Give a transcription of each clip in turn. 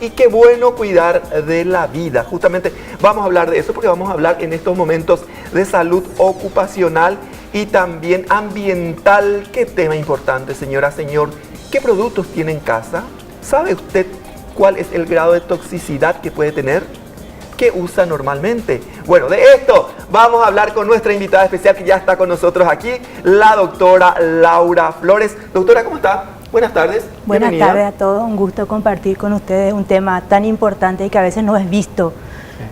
Y qué bueno cuidar de la vida. Justamente vamos a hablar de eso porque vamos a hablar en estos momentos de salud ocupacional y también ambiental. Qué tema importante, señora, señor. ¿Qué productos tiene en casa? ¿Sabe usted cuál es el grado de toxicidad que puede tener? ¿Qué usa normalmente? Bueno, de esto vamos a hablar con nuestra invitada especial que ya está con nosotros aquí, la doctora Laura Flores. Doctora, ¿cómo está? Buenas tardes. Buenas tardes a todos, un gusto compartir con ustedes un tema tan importante y que a veces no es visto.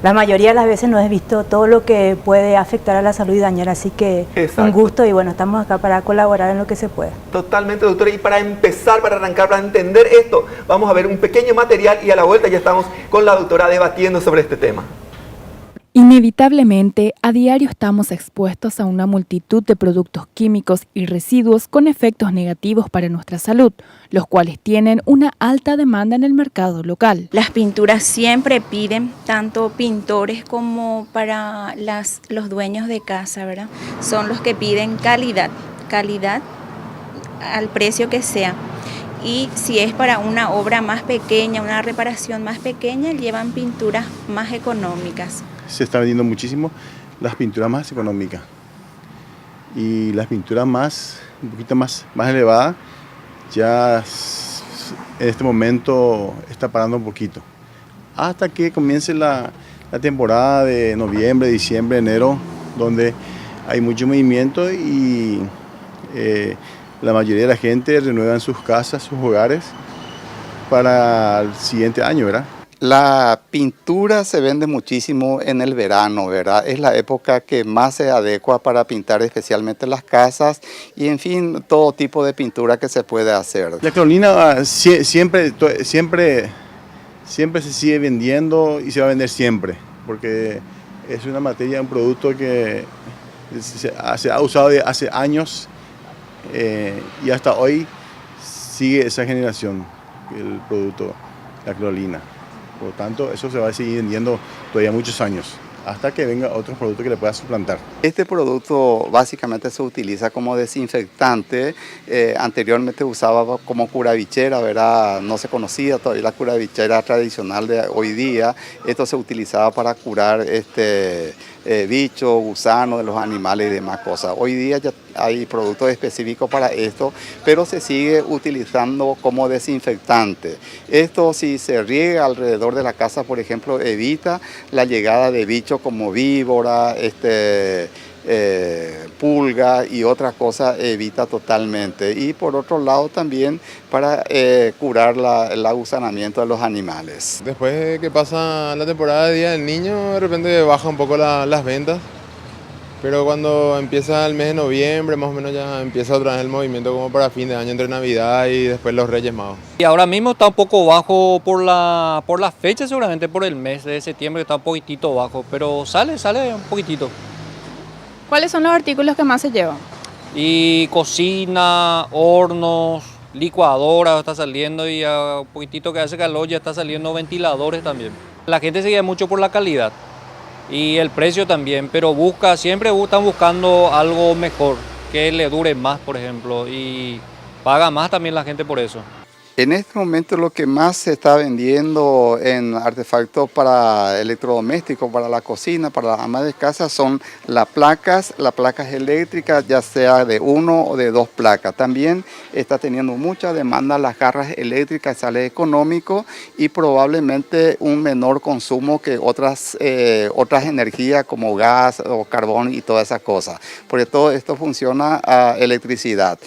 La mayoría de las veces no es visto todo lo que puede afectar a la salud y dañar, así que un gusto y bueno, estamos acá para colaborar en lo que se pueda. Totalmente, doctora, y para empezar, para arrancar, para entender esto, vamos a ver un pequeño material y a la vuelta ya estamos con la doctora debatiendo sobre este tema. Inevitablemente, a diario estamos expuestos a una multitud de productos químicos y residuos con efectos negativos para nuestra salud, los cuales tienen una alta demanda en el mercado local. Las pinturas siempre piden, tanto pintores como para los dueños de casa, ¿verdad? Son los que piden calidad al precio que sea. Y si es para una obra más pequeña, una reparación más pequeña, llevan pinturas más económicas. Se está vendiendo muchísimo las pinturas más económicas y las pinturas un poquito más elevadas ya en este momento está parando un poquito hasta que comience la temporada de noviembre, diciembre, enero, donde hay mucho movimiento y la mayoría de la gente renuevan sus casas, sus hogares para el siguiente año, ¿verdad? La pintura se vende muchísimo en el verano, ¿verdad? Es la época que más se adecua para pintar especialmente las casas y, en fin, todo tipo de pintura que se puede hacer. La creolina siempre se sigue vendiendo y se va a vender siempre, porque es una materia, un producto que se ha usado de hace años y hasta hoy sigue esa generación, el producto, la creolina. Por lo tanto, eso se va a seguir vendiendo todavía muchos años, hasta que venga otro producto que le pueda suplantar. Este producto básicamente se utiliza como desinfectante. Anteriormente usaba como curavichera, ¿verdad? No se conocía todavía la curavichera tradicional de hoy día. Esto se utilizaba para curar bichos, gusanos de los animales y demás cosas. Hoy día ya hay productos específicos para esto, pero se sigue utilizando como desinfectante. Esto, si se riega alrededor de la casa, por ejemplo, evita la llegada de bichos como víbora, pulga y otras cosas, evita totalmente. Y por otro lado también para curar el agusanamiento de los animales. Después de que pasa la temporada de Día del Niño, de repente baja un poco las ventas, pero cuando empieza el mes de noviembre, más o menos ya empieza otra vez el movimiento como para fin de año, entre Navidad y después los Reyes Magos. Y ahora mismo está un poco bajo por la fecha, seguramente por el mes de septiembre está un poquitito bajo, pero sale un poquitito. ¿Cuáles son los artículos que más se llevan? Y cocina, hornos, licuadoras está saliendo y a un poquitito que hace calor ya está saliendo ventiladores también. La gente se guía mucho por la calidad y el precio también, pero siempre están buscando algo mejor, que le dure más, por ejemplo, y paga más también la gente por eso. En este momento lo que más se está vendiendo en artefactos para electrodomésticos, para la cocina, para las amas de casa, son las placas eléctricas, ya sea de 1 o de 2 placas. También está teniendo mucha demanda las jarras eléctricas, sale económico y probablemente un menor consumo que otras energías como gas o carbón y todas esas cosas. Porque todo esto funciona a electricidad.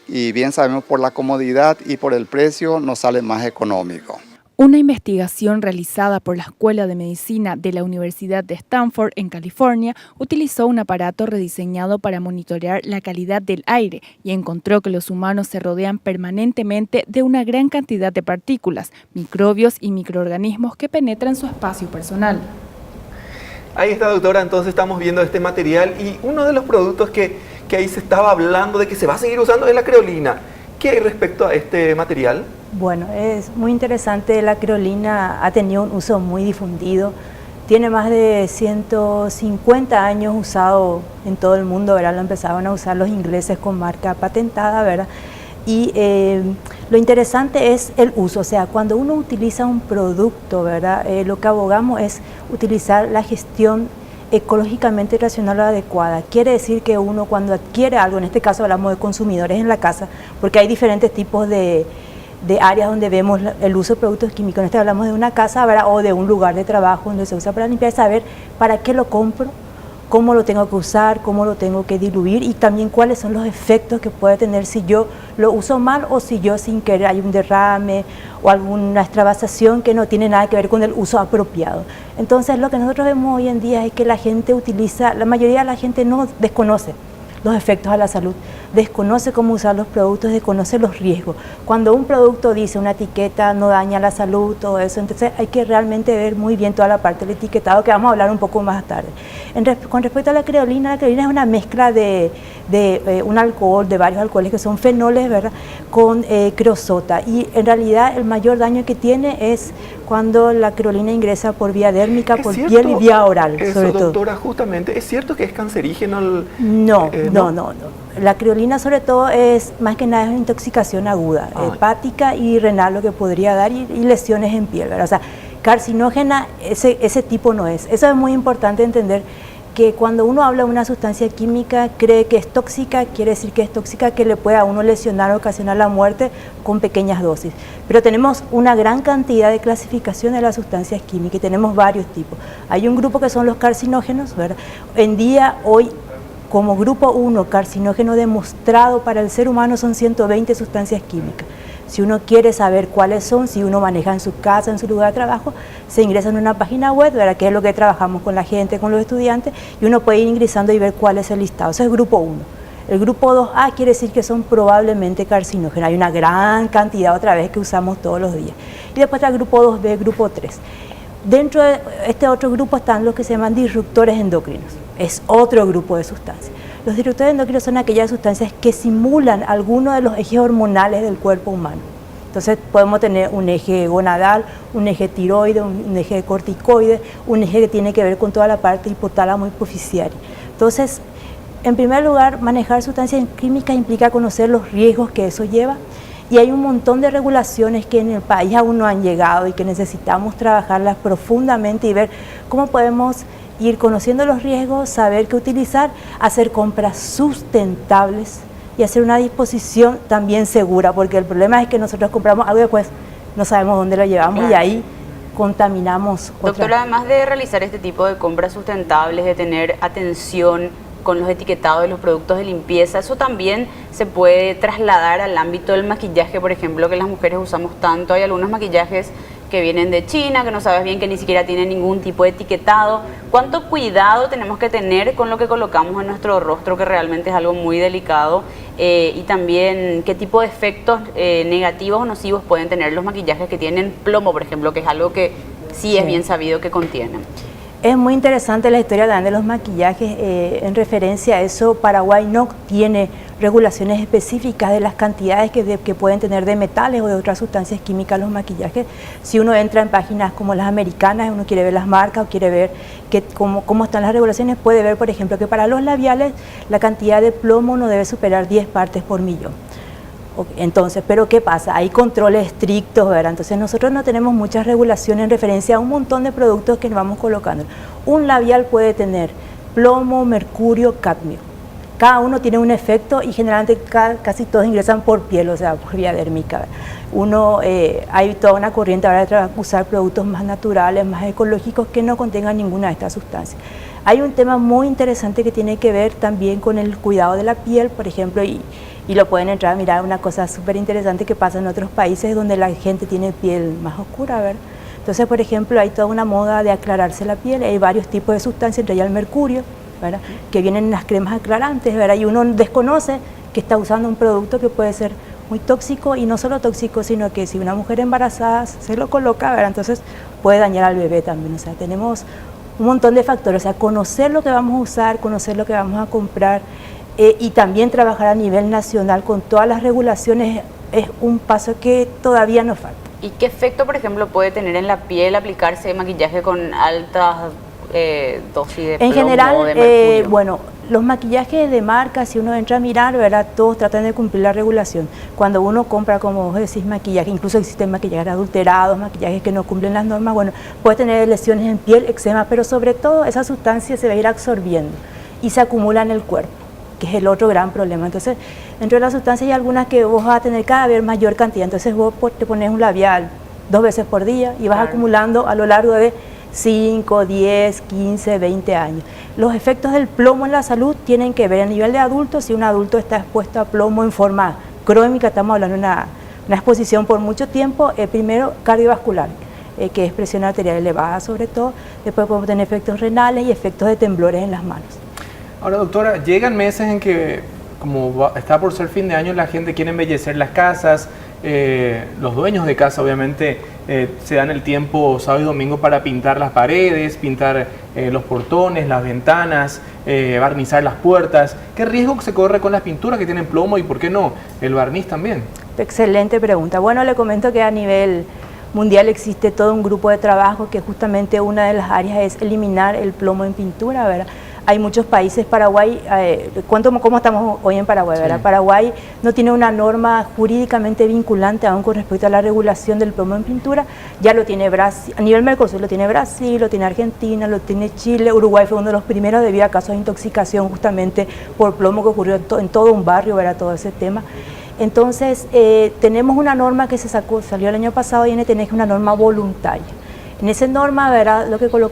Y bien sabemos, por la comodidad y por el precio nos sale más económico. Una investigación realizada por la Escuela de Medicina de la Universidad de Stanford en California utilizó un aparato rediseñado para monitorear la calidad del aire y encontró que los humanos se rodean permanentemente de una gran cantidad de partículas, microbios y microorganismos que penetran su espacio personal. Ahí está, doctora, entonces estamos viendo este material y uno de los productos que ahí se estaba hablando de que se va a seguir usando es la creolina. ¿Qué hay respecto a este material? Bueno, es muy interesante, la creolina ha tenido un uso muy difundido, tiene más de 150 años usado en todo el mundo, ¿verdad? Lo empezaron a usar los ingleses con marca patentada, ¿verdad? Y Lo interesante es el uso, o sea, cuando uno utiliza un producto, ¿verdad? Lo que abogamos es utilizar la gestión ecológicamente racional o adecuada. Quiere decir que uno cuando adquiere algo, en este caso hablamos de consumidores en la casa, porque hay diferentes tipos de áreas donde vemos el uso de productos químicos. En este hablamos de una casa, ¿verdad? O de un lugar de trabajo donde se usa para limpiar, saber para qué lo compro, cómo lo tengo que usar, cómo lo tengo que diluir y también cuáles son los efectos que puede tener si yo lo uso mal o si yo sin querer hay un derrame o alguna extravasación que no tiene nada que ver con el uso apropiado. Entonces lo que nosotros vemos hoy en día es que la gente utiliza, la mayoría de la gente no desconoce los efectos a la salud, desconoce cómo usar los productos, desconoce los riesgos. Cuando un producto dice una etiqueta no daña la salud, todo eso, entonces hay que realmente ver muy bien toda la parte del etiquetado, que vamos a hablar un poco más tarde. Con respecto a la creolina es una mezcla de un alcohol, de varios alcoholes que son fenoles, ¿verdad?, con creosota, y en realidad el mayor daño que tiene es cuando la creolina ingresa por vía dérmica, por piel y vía oral, sobre todo. Doctora, justamente, ¿es cierto que es cancerígeno? No. La creolina sobre todo es, más que nada, es una intoxicación aguda, hepática y renal, lo que podría dar, y lesiones en piel, ¿verdad? O sea, carcinógena, ese tipo no es. Eso es muy importante entender, que cuando uno habla de una sustancia química, cree que es tóxica, quiere decir que es tóxica, que le puede a uno lesionar o ocasionar la muerte con pequeñas dosis. Pero tenemos una gran cantidad de clasificación de las sustancias químicas y tenemos varios tipos. Hay un grupo que son los carcinógenos, ¿verdad? Hoy, como grupo 1, carcinógeno demostrado para el ser humano son 120 sustancias químicas. Si uno quiere saber cuáles son, si uno maneja en su casa, en su lugar de trabajo, se ingresa en una página web, ¿verdad?, que es lo que trabajamos con la gente, con los estudiantes, y uno puede ir ingresando y ver cuál es el listado. Eso es grupo 1. El grupo 2A quiere decir que son probablemente carcinógenos. Hay una gran cantidad otra vez que usamos todos los días. Y después está el grupo 2B, grupo 3. Dentro de este otro grupo están los que se llaman disruptores endocrinos. Es otro grupo de sustancias. Los disruptores endocrinos son aquellas sustancias que simulan alguno de los ejes hormonales del cuerpo humano. Entonces podemos tener un eje gonadal, un eje tiroide, un eje corticoide, un eje que tiene que ver con toda la parte hipotálamo hipoficiaria. Entonces, en primer lugar, manejar sustancias químicas implica conocer los riesgos que eso lleva, y hay un montón de regulaciones que en el país aún no han llegado y que necesitamos trabajarlas profundamente y ver cómo podemos ir conociendo los riesgos, saber qué utilizar, hacer compras sustentables y hacer una disposición también segura, porque el problema es que nosotros compramos algo y después no sabemos dónde lo llevamos, claro, y ahí contaminamos. Doctora, además de realizar este tipo de compras sustentables, de tener atención con los etiquetados de los productos de limpieza, eso también se puede trasladar al ámbito del maquillaje, por ejemplo, que las mujeres usamos tanto. Hay algunos maquillajes que vienen de China, que no sabes bien, que ni siquiera tienen ningún tipo de etiquetado. ¿Cuánto cuidado tenemos que tener con lo que colocamos en nuestro rostro, que realmente es algo muy delicado? Y también, ¿qué tipo de efectos negativos o nocivos pueden tener los maquillajes que tienen plomo, por ejemplo, que es algo que sí es bien sabido que contienen? Es muy interesante la historia de los maquillajes. En referencia a eso, Paraguay no tiene regulaciones específicas de las cantidades que pueden tener de metales o de otras sustancias químicas los maquillajes. Si uno entra en páginas como las americanas, uno quiere ver las marcas o quiere ver cómo están las regulaciones, puede ver, por ejemplo, que para los labiales la cantidad de plomo no debe superar 10 partes por millón. Entonces, ¿pero qué pasa? Hay controles estrictos, ¿verdad? Entonces nosotros no tenemos muchas regulaciones en referencia a un montón de productos que nos vamos colocando. Un labial puede tener plomo, mercurio, cadmio. Cada uno tiene un efecto y generalmente casi todos ingresan por piel, o sea, por vía dérmica. Hay toda una corriente ahora de usar productos más naturales, más ecológicos, que no contengan ninguna de estas sustancias. Hay un tema muy interesante que tiene que ver también con el cuidado de la piel, por ejemplo, y lo pueden entrar a mirar, una cosa súper interesante que pasa en otros países donde la gente tiene piel más oscura, ¿verdad? Entonces, por ejemplo, hay toda una moda de aclararse la piel, hay varios tipos de sustancias, entre ellas el mercurio, ¿verdad?, que vienen en las cremas aclarantes, ¿verdad?, y uno desconoce que está usando un producto que puede ser muy tóxico, y no solo tóxico, sino que si una mujer embarazada se lo coloca, ¿verdad?, entonces puede dañar al bebé también. O sea, tenemos un montón de factores, o sea, conocer lo que vamos a usar, conocer lo que vamos a comprar, y también trabajar a nivel nacional con todas las regulaciones es un paso que todavía nos falta. ¿Y qué efecto, por ejemplo, puede tener en la piel aplicarse maquillaje con altas dosis de plomo, en general, o de mercurio? bueno, los maquillajes de marca, si uno entra a mirar, ¿verdad? Todos tratan de cumplir la regulación. Cuando uno compra, como vos decís, maquillaje, incluso existen maquillajes adulterados, maquillajes que no cumplen las normas, bueno, puede tener lesiones en piel, eczema, pero sobre todo esa sustancia se va a ir absorbiendo y se acumula en el cuerpo, que es el otro gran problema. Entonces, dentro de las sustancias hay algunas que vos vas a tener cada vez mayor cantidad, entonces vos te pones un labial 2 veces por día y vas acumulando a lo largo de 5, 10, 15, 20 años. Los efectos del plomo en la salud tienen que ver a nivel de adulto. Si un adulto está expuesto a plomo en forma crónica, estamos hablando de una exposición por mucho tiempo, primero cardiovascular, que es presión arterial elevada sobre todo, después podemos tener efectos renales y efectos de temblores en las manos. Ahora, doctora, llegan meses en que, como está por ser fin de año, la gente quiere embellecer las casas, los dueños de casa obviamente se dan el tiempo sábado y domingo para pintar las paredes, pintar los portones, las ventanas, barnizar las puertas. ¿Qué riesgo se corre con las pinturas que tienen plomo y por qué no el barniz también? Excelente pregunta. Bueno, le comento que a nivel mundial existe todo un grupo de trabajo que justamente una de las áreas es eliminar el plomo en pintura, ¿verdad? Hay muchos países, Paraguay, ¿cómo estamos hoy en Paraguay? ¿Verdad? Sí. Paraguay no tiene una norma jurídicamente vinculante aún con respecto a la regulación del plomo en pintura, ya lo tiene Brasil, a nivel Mercosur lo tiene Brasil, lo tiene Argentina, lo tiene Chile, Uruguay fue uno de los primeros debido a casos de intoxicación justamente por plomo que ocurrió en todo un barrio, ¿verdad? Todo ese tema. Entonces, tenemos una norma que salió el año pasado y es una norma voluntaria. En esa norma, ¿verdad?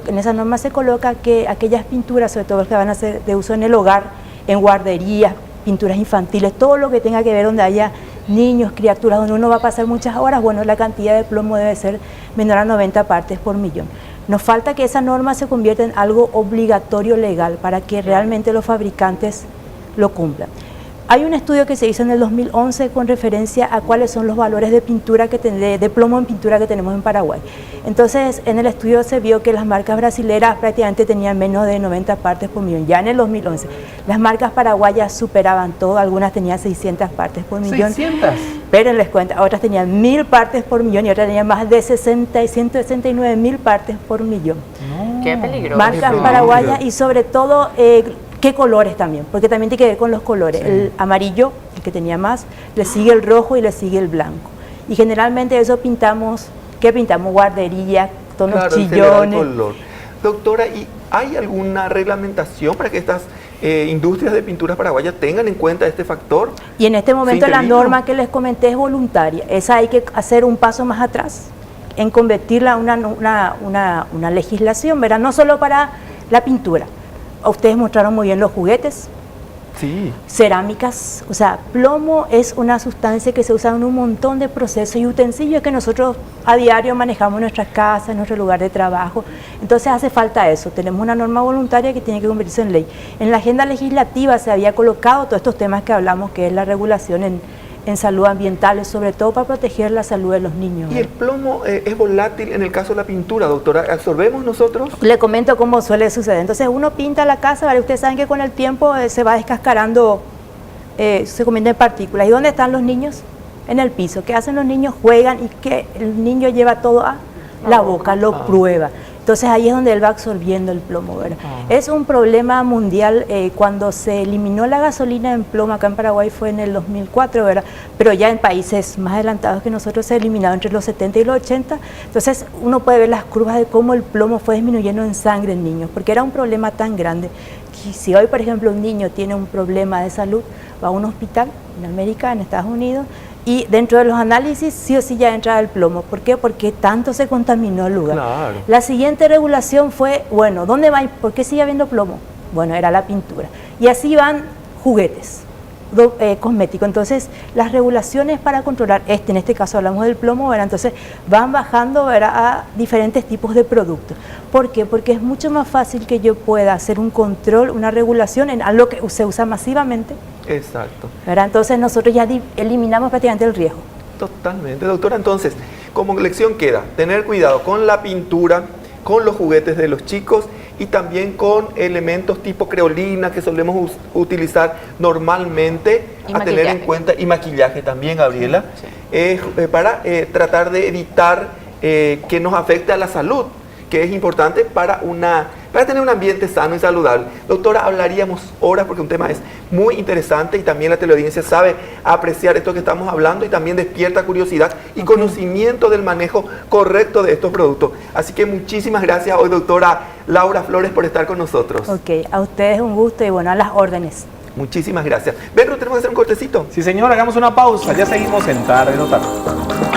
En esa norma se coloca que aquellas pinturas, sobre todo las que van a ser de uso en el hogar, en guarderías, pinturas infantiles, todo lo que tenga que ver donde haya niños, criaturas, donde uno va a pasar muchas horas, bueno, la cantidad de plomo debe ser menor a 90 partes por millón. Nos falta que esa norma se convierta en algo obligatorio legal para que realmente los fabricantes lo cumplan. Hay un estudio que se hizo en el 2011 con referencia a cuáles son los valores de pintura de plomo en pintura que tenemos en Paraguay. Entonces, en el estudio se vio que las marcas brasileras prácticamente tenían menos de 90 partes por millón, ya en el 2011. Las marcas paraguayas superaban todo, algunas tenían 600 partes por millón. ¿600? Pero les cuento, otras tenían 1000 partes por millón y otras tenían más de 169.000 partes por millón. No. Qué peligroso. Marcas paraguayas y sobre todo... ¿qué colores también? Porque también tiene que ver con los colores. Sí. El amarillo, el que tenía más, le sigue el rojo y le sigue el blanco. Y generalmente eso pintamos, ¿qué pintamos? Guardería, tonos chillones. Color. Doctora, ¿y hay alguna reglamentación para que estas industrias de pinturas paraguayas tengan en cuenta este factor? Y en este momento la norma que les comenté es voluntaria. Esa hay que hacer un paso más atrás en convertirla en una legislación, ¿verdad? No solo para la pintura. Ustedes mostraron muy bien los juguetes, sí. Cerámicas, o sea, plomo es una sustancia que se usa en un montón de procesos y utensilios que nosotros a diario manejamos en nuestras casas, en nuestro lugar de trabajo. Entonces hace falta eso, tenemos una norma voluntaria que tiene que convertirse en ley. En la agenda legislativa se había colocado todos estos temas que hablamos, que es la regulación en salud ambiental, sobre todo para proteger la salud de los niños. ¿Y el plomo es volátil en el caso de la pintura, doctora? ¿Absorbemos nosotros? Le comento cómo suele suceder. Entonces uno pinta la casa, ¿vale? Ustedes saben que con el tiempo se va descascarando, se convierte en partículas. ¿Y dónde están los niños? En el piso. ¿Qué hacen los niños? Juegan y que el niño lleva todo a la boca, lo prueba. Entonces ahí es donde él va absorbiendo el plomo, ¿verdad? Es un problema mundial. Cuando se eliminó la gasolina en plomo acá en Paraguay fue en el 2004, ¿verdad? Pero ya en países más adelantados que nosotros se ha eliminado entre los 70 y los 80. Entonces uno puede ver las curvas de cómo el plomo fue disminuyendo en sangre en niños, porque era un problema tan grande. Que si hoy, por ejemplo, un niño tiene un problema de salud, va a un hospital en América, en Estados Unidos, y dentro de los análisis sí o sí ya entra el plomo. ¿Por qué? Porque tanto se contaminó el lugar. Claro. La siguiente regulación fue, bueno, ¿dónde va? ¿Por qué sigue habiendo plomo? Bueno, era la pintura. Y así van juguetes, cosméticos. Entonces, las regulaciones para controlar en este caso hablamos del plomo, ¿verdad? Entonces, van bajando, ¿verdad?, a diferentes tipos de productos. ¿Por qué? Porque es mucho más fácil que yo pueda hacer un control, una regulación en algo que se usa masivamente. Exacto. ¿Verdad? Entonces nosotros ya eliminamos prácticamente el riesgo. Totalmente, doctora. Entonces, como lección queda, tener cuidado con la pintura, con los juguetes de los chicos y también con elementos tipo creolina que solemos utilizar normalmente, a tener en cuenta, y maquillaje también, Gabriela, sí. Para tratar de evitar que nos afecte a la salud, que es importante para una para tener un ambiente sano y saludable. Doctora, hablaríamos horas porque un tema es muy interesante y también la teleaudiencia sabe apreciar esto que estamos hablando y también despierta curiosidad y conocimiento del manejo correcto de estos productos. Así que muchísimas gracias hoy, doctora Laura Flores, por estar con nosotros. Ok, a ustedes un gusto y bueno, a las órdenes. Muchísimas gracias. Benro, tenemos que hacer un cortecito. Sí, señor, hagamos una pausa. Ya seguimos en Tarde no Tarde.